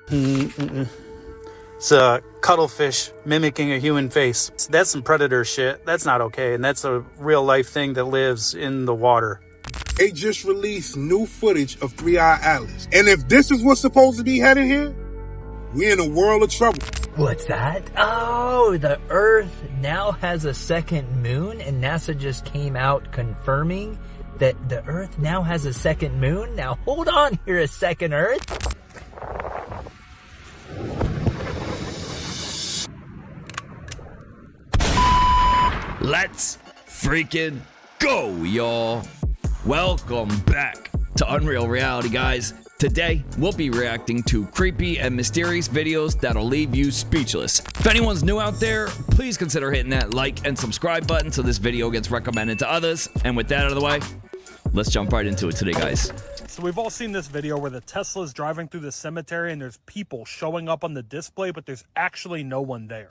It's a cuttlefish mimicking a human face. That's some predator shit. That's not okay. And that's a real life thing that lives in the water. They just released new footage of Three Eye Atlas. And if this is what's supposed to be headed here, we're in a world of trouble. What's that? Oh, the Earth now has a second moon, and NASA just came out confirming that the Earth now has a second moon? Now hold on here a second, Earth. Let's freaking go, y'all. Welcome back to Unreal Reality, guys. Today, we'll be reacting to creepy and mysterious videos that'll leave you speechless. If anyone's new out there, please consider hitting that like and subscribe button so this video gets recommended to others. And with that out of the way, let's jump right into it today, guys. So we've all seen this video where the Tesla's driving through the cemetery and there's people showing up on the display, but there's actually no one there.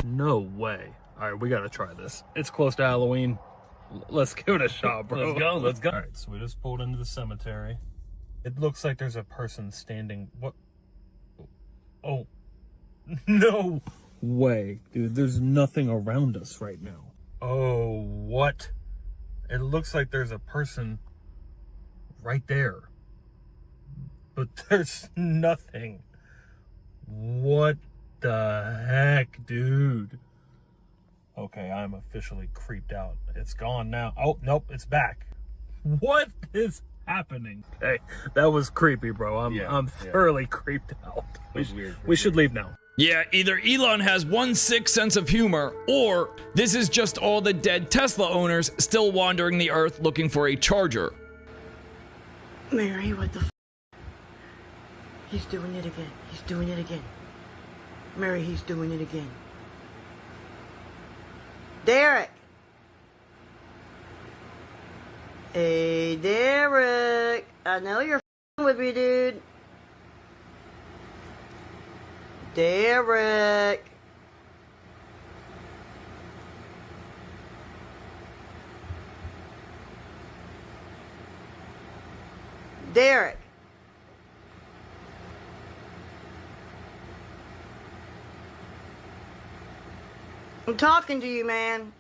No way. All right, we gotta try this. It's close to Halloween. Let's give it a shot, bro. Let's go. All right, so we just pulled into the cemetery. It looks like there's a person standing. What? Oh, no way, dude. There's nothing around us right now. Oh, what? It looks like there's a person right there, but there's nothing. What the heck, dude? Okay, I'm officially creeped out. It's gone now. Oh, nope, it's back. What is happening? Hey, that was creepy, bro. I'm thoroughly creeped out. We should leave now. Yeah, either Elon has one sick sense of humor, or this is just all the dead Tesla owners still wandering the earth looking for a charger. Mary, what the f? He's doing it again. He's doing it again. Mary, he's doing it again. Derek! Hey, Derek! I know you're f***ing with me, dude. Derek! Derek! I'm talking to you, man.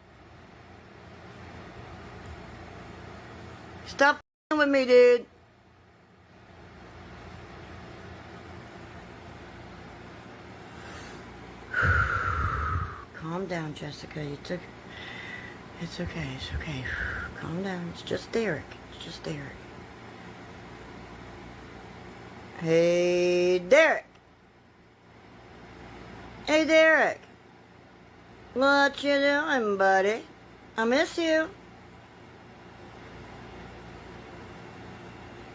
Stop f***ing with me, dude. Calm down, Jessica. It's okay. It's okay. Calm down. It's just Derek. It's just Derek. Hey, Derek. Hey, Derek. What you doing, buddy? I miss you.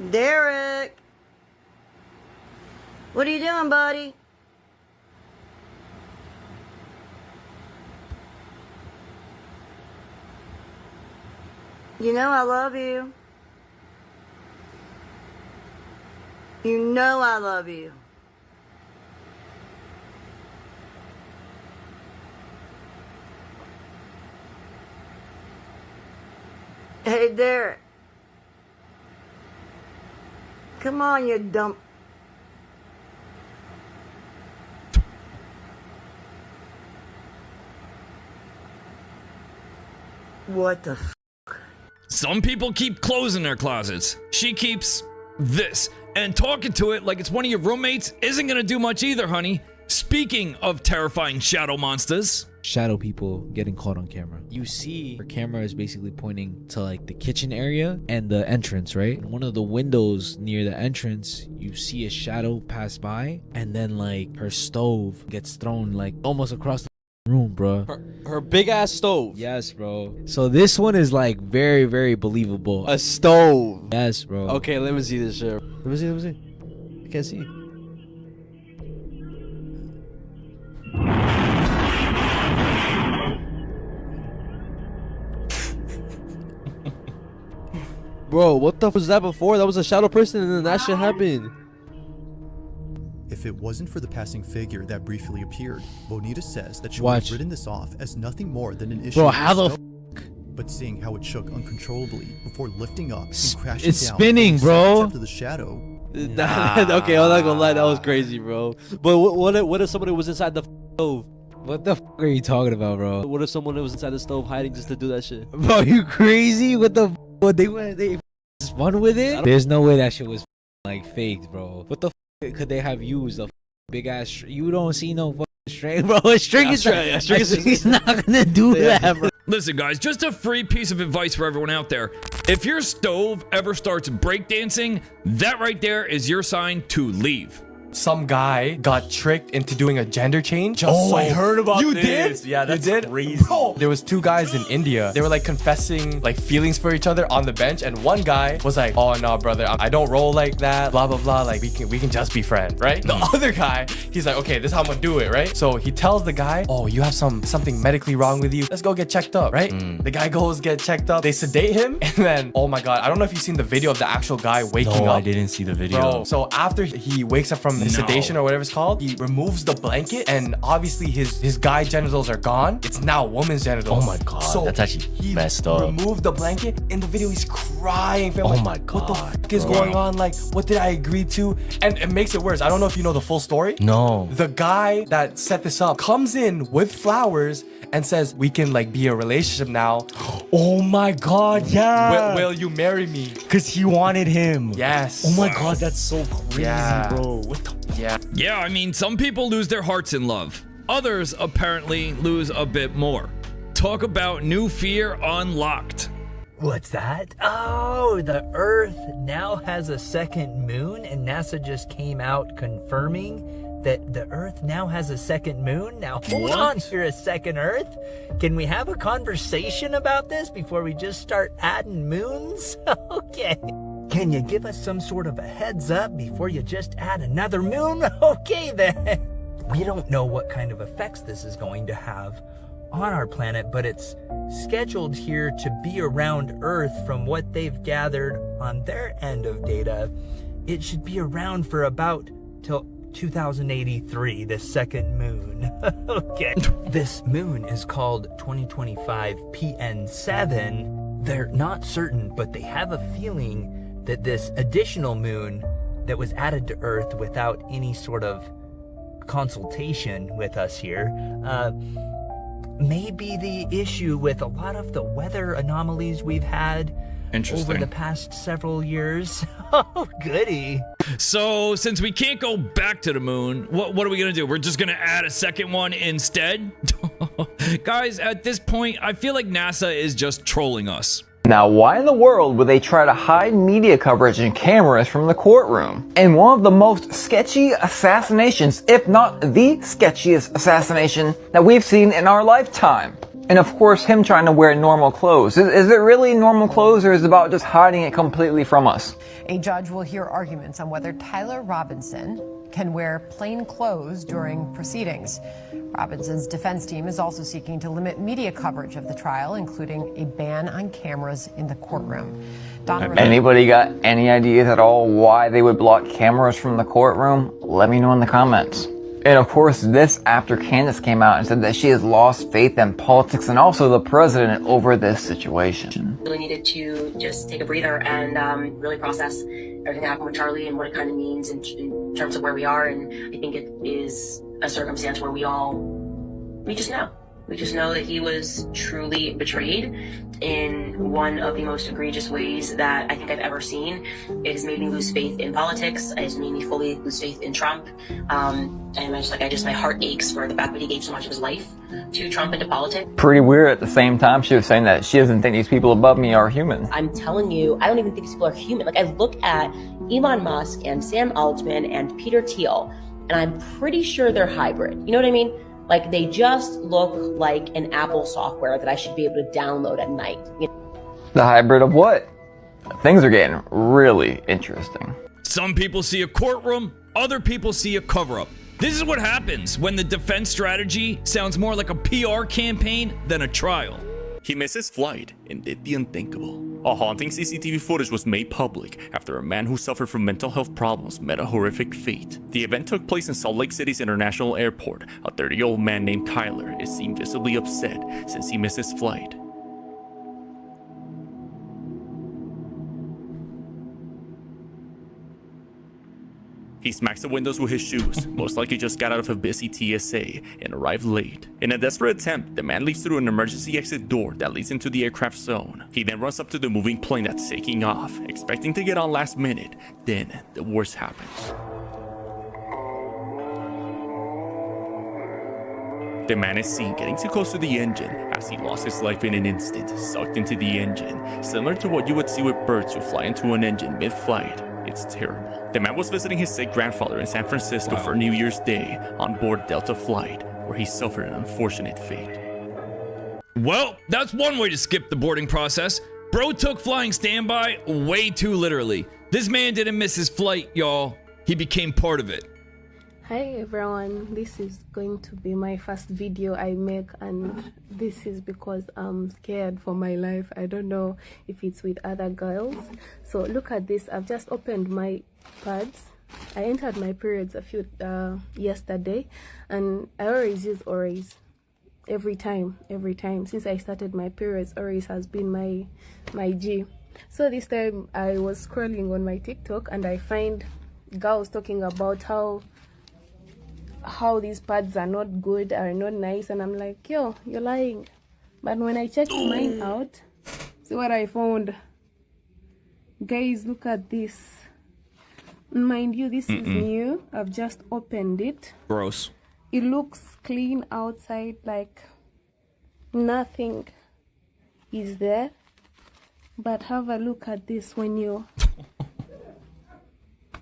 Derek. What are you doing, buddy? You know I love you. You know I love you. Hey, Derek. Come on, you dumb... What the f***? Some people keep clothes in their closets. She keeps this. And talking to it like it's one of your roommates isn't gonna do much either, honey. Speaking of terrifying shadow monsters. Shadow people getting caught on camera. You see her camera is basically pointing to like the kitchen area and the entrance, right? In one of the windows near the entrance, you see a shadow pass by, and then like her stove gets thrown like almost across the room, bro. Her big ass stove. Yes, bro. So this one is like very, very believable. A stove. Yes, bro. Okay, let me see this shit. Let me see. I can't see. Bro, what the f was that before? That was a shadow person and then that shit happened. If it wasn't for the passing figure that briefly appeared, Bonita says that she would Watch. have written this off as nothing more than an issue. Bro, with how the snow. But seeing how it shook uncontrollably before lifting up and crashing It's down spinning, 30 bro. seconds after the shadow, Okay, I'm not gonna lie, that was crazy, bro. But what if somebody was inside the stove? What the are you talking about, bro? What if someone was inside the stove hiding just to do that shit? Bro, you crazy? What the what they spun with it? There's no way that shit was like faked, bro. What the could they have used? A big ass you don't see no fucking string, bro. A string is he's not gonna do that, bro. Listen, guys, just a free piece of advice for everyone out there. If your stove ever starts breakdancing, that right there is your sign to leave. Some guy got tricked into doing a gender change. I heard about you this. Did? Yeah, that's you did? crazy. Bro, there was 2 guys in India. They were like confessing like feelings for each other on the bench, and one guy was like, "Oh no, brother, I don't roll like that. Blah blah blah. Like we can just be friends, right?" The other guy, he's like, "Okay, this is how I'm gonna do it, right?" So he tells the guy, "Oh, you have something medically wrong with you. Let's go get checked up, right?" The guy goes get checked up. They sedate him, and then oh my god, I don't know if you've seen the video of the actual guy waking up. No, I didn't see the video. Bro, so after he wakes up from the sedation or whatever it's called, he removes the blanket, and obviously his guy genitals are gone. It's now a woman's genitals. Oh my god, so that's actually he messed up. Removed the blanket. In the video, he's crying. Fam. Oh Like, my god, what the fuck is going on? Like, what did I agree to? And it makes it worse. I don't know if you know the full story. No. The guy that set this up comes in with flowers and says, "We can like be a relationship now. Oh my god, yeah. Will you marry me?" Because he wanted him. Yes. Oh my god, that's so crazy, Yeah. bro. What the? Yeah, I mean, some people lose their hearts in love. Others apparently lose a bit more. Talk about new fear unlocked. What's that? Oh, the Earth now has a second moon, and NASA just came out confirming that the Earth now has a second moon. Now, hold on here a second, Earth. Can we have a conversation about this before we just start adding moons? Okay. Can you give us some sort of a heads up before you just add another moon? Okay, then. We don't know what kind of effects this is going to have on our planet, but it's scheduled here to be around Earth. From what they've gathered on their end of data, it should be around for about till 2083, the second moon. Okay. This moon is called 2025 PN7. They're not certain, but they have a feeling that this additional moon that was added to Earth without any sort of consultation with us here may be the issue with a lot of the weather anomalies we've had over the past several years. Oh, goody. So, since we can't go back to the moon, what are we gonna do? We're just gonna add a second one instead? Guys, at this point, I feel like NASA is just trolling us. Now, why in the world would they try to hide media coverage and cameras from the courtroom? And one of the most sketchy assassinations, if not the sketchiest assassination that we've seen in our lifetime. And of course, him trying to wear normal clothes. Is it really normal clothes, or is it about just hiding it completely from us? A judge will hear arguments on whether Tyler Robinson can wear plain clothes during proceedings. Robinson's defense team is also seeking to limit media coverage of the trial, including a ban on cameras in the courtroom. Anybody got any ideas at all why they would block cameras from the courtroom? Let me know in the comments. And of course, this after Candace came out and said that she has lost faith in politics and also the president over this situation. Really needed to just take a breather and really process everything that happened with Charlie and what it kind of means in terms of where we are. And I think it is a circumstance where we just know. We just know that he was truly betrayed in one of the most egregious ways that I think I've ever seen. It has made me lose faith in politics. It has made me fully lose faith in Trump. And my heart aches for the fact that he gave so much of his life to Trump and to politics. Pretty weird at the same time. She was saying that she doesn't think these people above me are human. I'm telling you, I don't even think these people are human. Like, I look at Elon Musk and Sam Altman and Peter Thiel, and I'm pretty sure they're hybrid. You know what I mean? Like, they just look like an Apple software that I should be able to download at night. You know? The hybrid of what? Things are getting really interesting. Some people see a courtroom, other people see a cover-up. This is what happens when the defense strategy sounds more like a PR campaign than a trial. He missed his flight and did the unthinkable. A haunting CCTV footage was made public after a man who suffered from mental health problems met a horrific fate. The event took place in Salt Lake City's International Airport. A 30-year-old man named Tyler is seen visibly upset since he missed his flight. He smacks the windows with his shoes, most likely just got out of a busy TSA and arrived late. In a desperate attempt, the man leaves through an emergency exit door that leads into the aircraft zone. He then runs up to the moving plane that's taking off, expecting to get on last minute. Then, the worst happens. The man is seen getting too close to the engine as he lost his life in an instant, sucked into the engine, similar to what you would see with birds who fly into an engine mid-flight. It's terrible. The man was visiting his sick grandfather in San Francisco for New Year's Day on board Delta flight, where he suffered an unfortunate fate. Well, that's one way to skip the boarding process. Bro took flying standby way too literally. This man didn't miss his flight, y'all. He became part of it. Hi everyone, this is going to be my first video I make, and this is because I'm scared for my life. I don't know if it's with other girls. So look at this. I've just opened my pads. I entered my periods yesterday, and I always use Oris every time since I started my periods. Oris has been my G. So this time I was scrolling on my TikTok and I find girls talking about how these pads are not good, are not nice, and I'm like, yo, you're lying. But when I checked mine out, see what I found. Guys, look at this. Mind you, this is new. I've just opened it. Gross. It looks clean outside, like nothing is there. But have a look at this when you...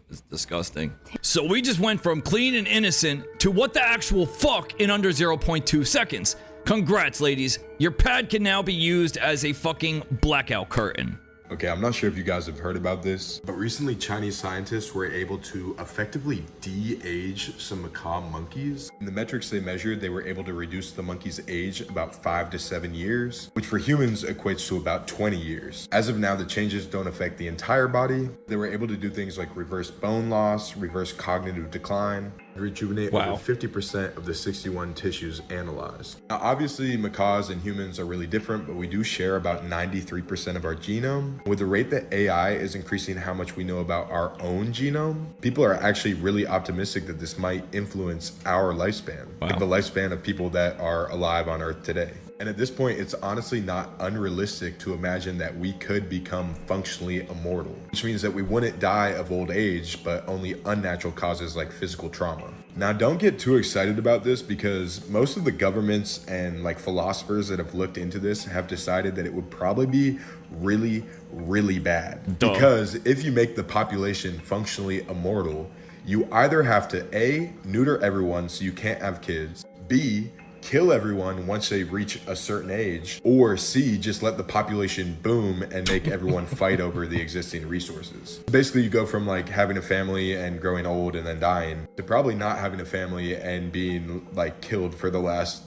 It's disgusting. So we just went from clean and innocent to what the actual fuck in under 0.2 seconds. Congrats, ladies. Your pad can now be used as a fucking blackout curtain. Okay, I'm not sure if you guys have heard about this, but recently Chinese scientists were able to effectively de-age some macaque monkeys. In the metrics they measured, they were able to reduce the monkey's age about 5 to 7 years, which for humans equates to about 20 years. As of now, the changes don't affect the entire body. They were able to do things like reverse bone loss, reverse cognitive decline, and rejuvenate over 50% of the 61 tissues analyzed. Now, obviously, macaques and humans are really different, but we do share about 93% of our genome. With the rate that AI is increasing how much we know about our own genome, people are actually really optimistic that this might influence our lifespan, like the lifespan of people that are alive on Earth today. And at this point, it's honestly not unrealistic to imagine that we could become functionally immortal, which means that we wouldn't die of old age, but only unnatural causes like physical trauma. Now, don't get too excited about this because most of the governments and like philosophers that have looked into this have decided that it would probably be really, really bad. Because if you make the population functionally immortal, you either have to A, neuter everyone so you can't have kids, B, kill everyone once they reach a certain age, or C, just let the population boom and make everyone fight over the existing resources. Basically, you go from like having a family and growing old and then dying to probably not having a family and being like killed for the last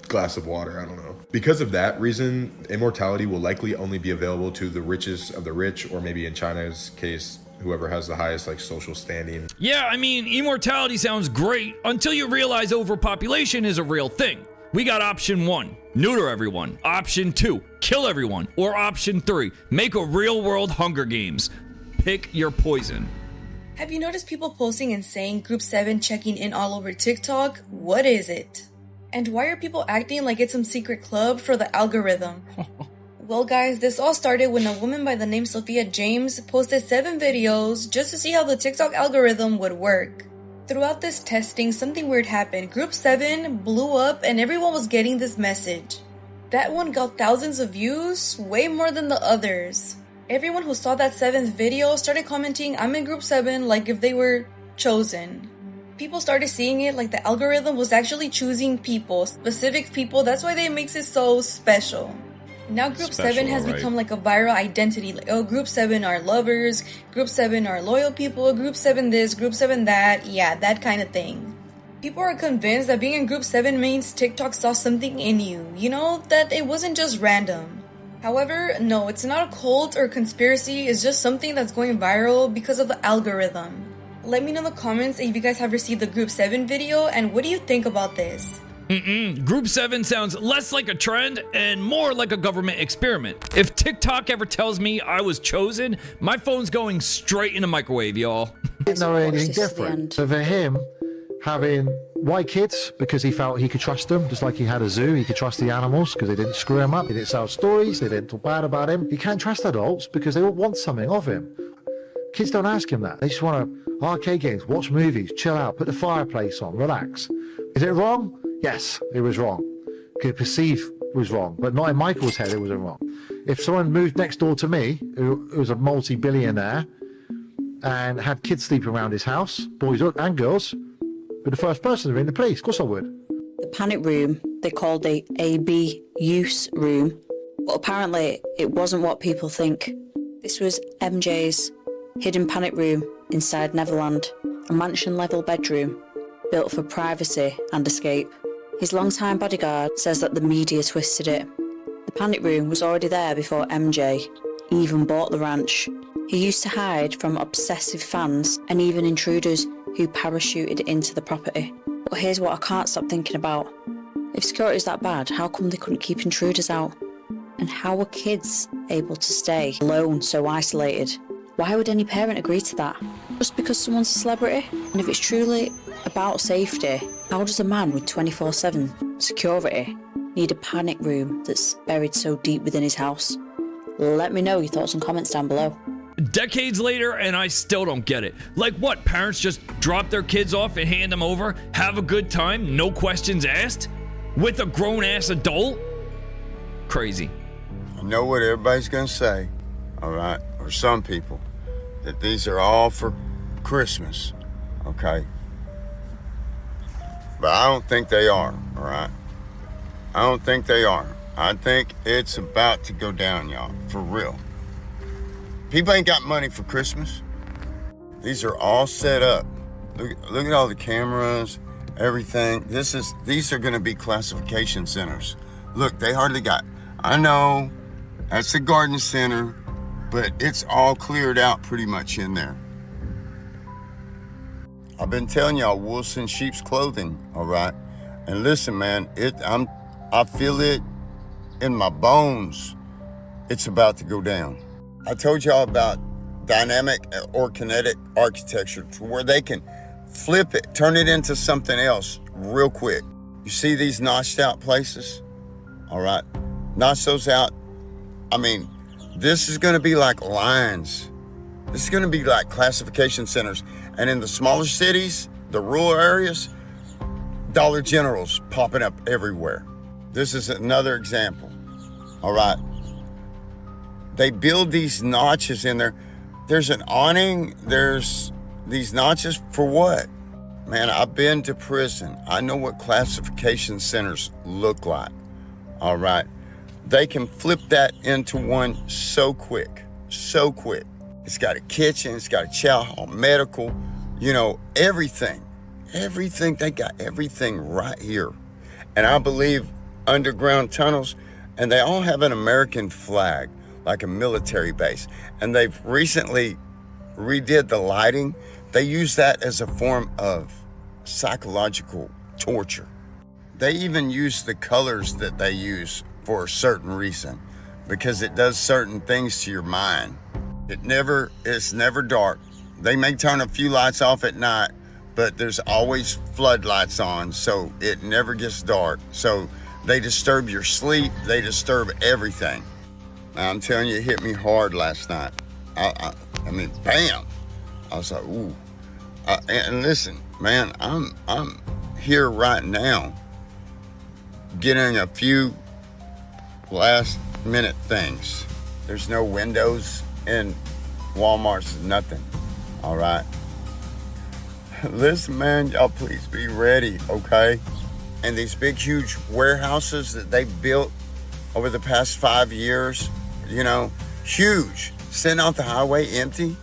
glass of water. I don't know. Because of that reason, immortality will likely only be available to the richest of the rich, or maybe in China's case, whoever has the highest like social standing. Yeah, I mean, immortality sounds great until you realize overpopulation is a real thing. We got option 1, neuter everyone. Option 2, kill everyone. Or option 3, make a real world Hunger Games. Pick your poison. Have you noticed people posting and saying Group 7 checking in all over TikTok? What is it? And why are people acting like it's some secret club for the algorithm? Well guys, this all started when a woman by the name Sophia James posted 7 videos just to see how the TikTok algorithm would work. Throughout this testing, something weird happened. Group 7 blew up and everyone was getting this message. That one got thousands of views, way more than the others. Everyone who saw that 7th video started commenting, I'm in Group 7, like if they were chosen. People started seeing it like the algorithm was actually choosing people, specific people. That's why it makes it so special. Now Group 7 has become like a viral identity. Like, oh, Group 7 are lovers, Group 7 are loyal people, Group 7 this, Group 7 that. Yeah, that kind of thing. People are convinced that being in Group 7 means TikTok saw something in you. You know, that it wasn't just random. However, no, it's not a cult or conspiracy. It's just something that's going viral because of the algorithm. Let me know in the comments if you guys have received the Group 7 video and what do you think about this? Group 7 sounds less like a trend and more like a government experiment. If TikTok ever tells me I was chosen, my phone's going straight in the microwave, y'all. Didn't know anything different. So for him, having white kids because he felt he could trust them, just like he had a zoo, he could trust the animals because they didn't screw him up, they didn't sell stories, they didn't talk bad about him. He can't trust adults because they all want something of him. Kids don't ask him that. They just want to arcade games, watch movies, chill out, put the fireplace on, relax. Is it wrong? Yes, it was wrong. Could perceive was wrong, but not in Michael's head it wasn't wrong. If someone moved next door to me, who was a multi-billionaire, and had kids sleeping around his house, boys and girls, be the first person to ring the police. Of course I would. The panic room they called a AB use room, but apparently it wasn't what people think. This was MJ's hidden panic room inside Neverland, a mansion-level bedroom built for privacy and escape. His longtime bodyguard says that the media twisted it. The panic room was already there before MJ even bought the ranch. He used to hide from obsessive fans and even intruders who parachuted into the property. But here's what I can't stop thinking about. If security is that bad, how come they couldn't keep intruders out? And how were kids able to stay alone, so isolated? Why would any parent agree to that? Just because someone's a celebrity? And if it's truly about safety, how does a man with 24/7 security need a panic room that's buried so deep within his house? Let me know your thoughts and comments down below. Decades later, and I still don't get it. Like what, parents just drop their kids off and hand them over, have a good time, no questions asked? With a grown-ass adult? Crazy. I know what everybody's gonna say, all right, or some people, that these are all for Christmas, okay? But I don't think they are, all right? I don't think they are. I think it's about to go down, y'all, for real. People ain't got money for Christmas. These are all set up. Look at all the cameras, everything. These are gonna be classification centers. Look, they hardly got, I know, that's the garden center, but it's all cleared out pretty much in there. I've been telling y'all, wolves in sheep's clothing, all right? And listen, man, I feel it in my bones. It's about to go down. I told y'all about dynamic or kinetic architecture to where they can flip it, turn it into something else real quick. You see these notched out places? All right, notch those out. I mean, this is gonna be like lines. This is gonna be like classification centers. And in the smaller cities, the rural areas, Dollar Generals popping up everywhere. This is another example, all right? They build these notches in there. There's an awning, there's these notches for what? Man, I've been to prison. I know what classification centers look like, all right? They can flip that into one so quick, so quick. It's got a kitchen, it's got a chow hall, medical, you know, everything. Everything, they got everything right here. And I believe underground tunnels, and they all have an American flag, like a military base. And they've recently redid the lighting. They use that as a form of psychological torture. They even use the colors that they use for a certain reason, because it does certain things to your mind. It's never dark. They may turn a few lights off at night, but there's always floodlights on, so it never gets dark. So they disturb your sleep, they disturb everything. I'm telling you, it hit me hard last night. I mean, bam! I was like, ooh. And listen, man, I'm here right now, getting a few last minute things. There's no windows in Walmart's, nothing. All right. Listen, man, y'all please be ready, okay? And these big, huge warehouses that they built over the past 5 years, you know, huge, sitting off the highway empty.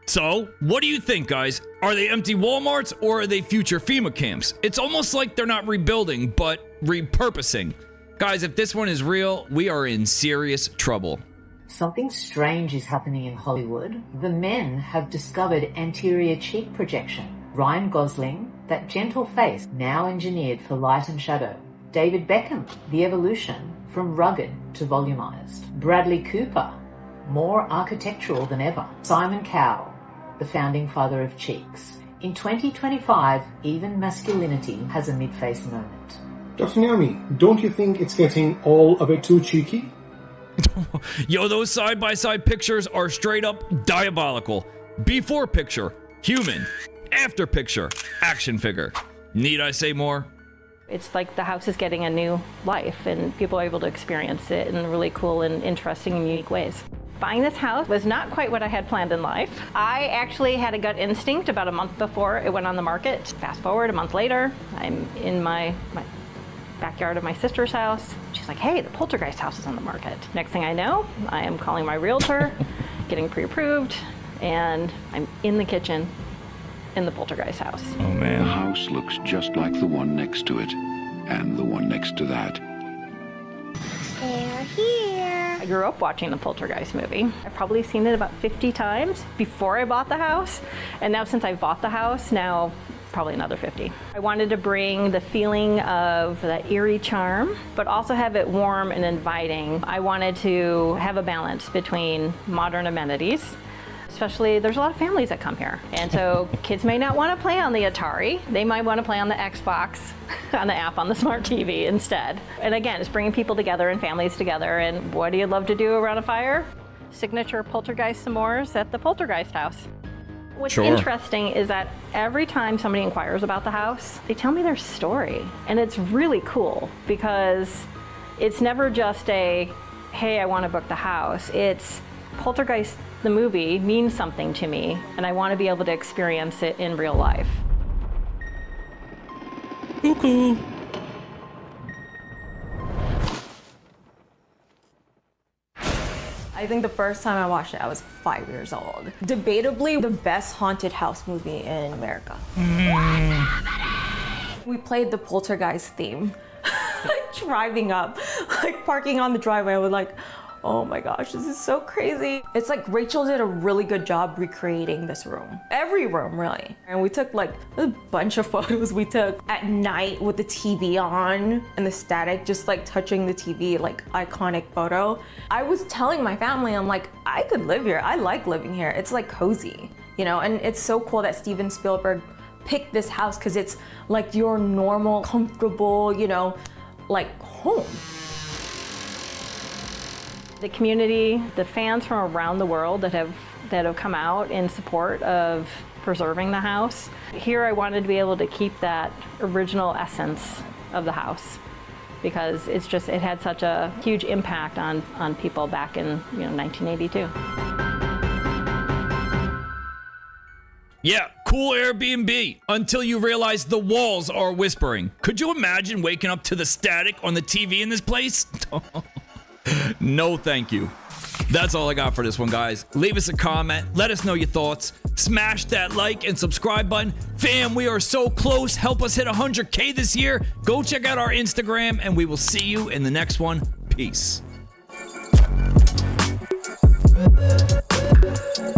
So, what do you think, guys? Are they empty Walmarts or are they future FEMA camps? It's almost like they're not rebuilding, but repurposing. Guys, if this one is real, we are in serious trouble. Something strange is happening in Hollywood. The men have discovered anterior cheek projection. Ryan Gosling, that gentle face now engineered for light and shadow. David Beckham, the evolution from rugged to volumized. Bradley Cooper, more architectural than ever. Simon Cowell, the founding father of cheeks. In 2025, even masculinity has a mid-face moment. Dr. Naomi, don't you think it's getting all a bit too cheeky? Yo, those side-by-side pictures are straight up diabolical. Before picture, human. After picture, action figure. Need I say more? It's like the house is getting a new life and people are able to experience it in really cool and interesting and unique ways. Buying this house was not quite what I had planned in life. I actually had a gut instinct about a month before it went on the market. Fast forward a month later, I'm in my backyard of my sister's house. She's like, hey, the Poltergeist house is on the market. Next thing I know, I am calling my realtor, getting pre-approved, and I'm in the kitchen in the Poltergeist house. Oh man. The house looks just like the one next to it, and the one next to that. They're here. I grew up watching the Poltergeist movie. I've probably seen it about 50 times before I bought the house, and now since I've bought the house, now probably another 50. I wanted to bring the feeling of the eerie charm, but also have it warm and inviting. I wanted to have a balance between modern amenities. Especially, there's a lot of families that come here. And so kids may not want to play on the Atari. They might want to play on the Xbox, on the app, on the smart TV instead. And again, it's bringing people together and families together. And what do you love to do around a fire? Signature Poltergeist s'mores at the Poltergeist house. What's interesting is that every time somebody inquires about the house, they tell me their story. And it's really cool because it's never just a, hey, I want to book the house. It's Poltergeist, the movie, means something to me, and I want to be able to experience it in real life. Cuckoo. I think the first time I watched it, I was 5 years old. Debatably, the best haunted house movie in America. We played the Poltergeist theme. Like driving up, like parking on the driveway, I was like, oh my gosh, this is so crazy. It's like Rachel did a really good job recreating this room. Every room, really. And we took like a bunch of photos we took at night with the TV on and the static just like touching the TV, like iconic photo. I was telling my family, I'm like, I could live here. I like living here. It's like cozy, you know? And it's so cool that Steven Spielberg picked this house because it's like your normal, comfortable, you know, like home. The community, the fans from around the world that have come out in support of preserving the house. Here I wanted to be able to keep that original essence of the house because it had such a huge impact on people back in 1982. Yeah, cool Airbnb until you realize the walls are whispering. Could you imagine waking up to the static on the TV in this place? No, thank you. That's all I got for this one, guys. Leave us a comment. Let us know your thoughts. Smash that like and subscribe button. Fam, we are so close. Help us hit 100K this year. Go check out our Instagram, and we will see you in the next one. Peace.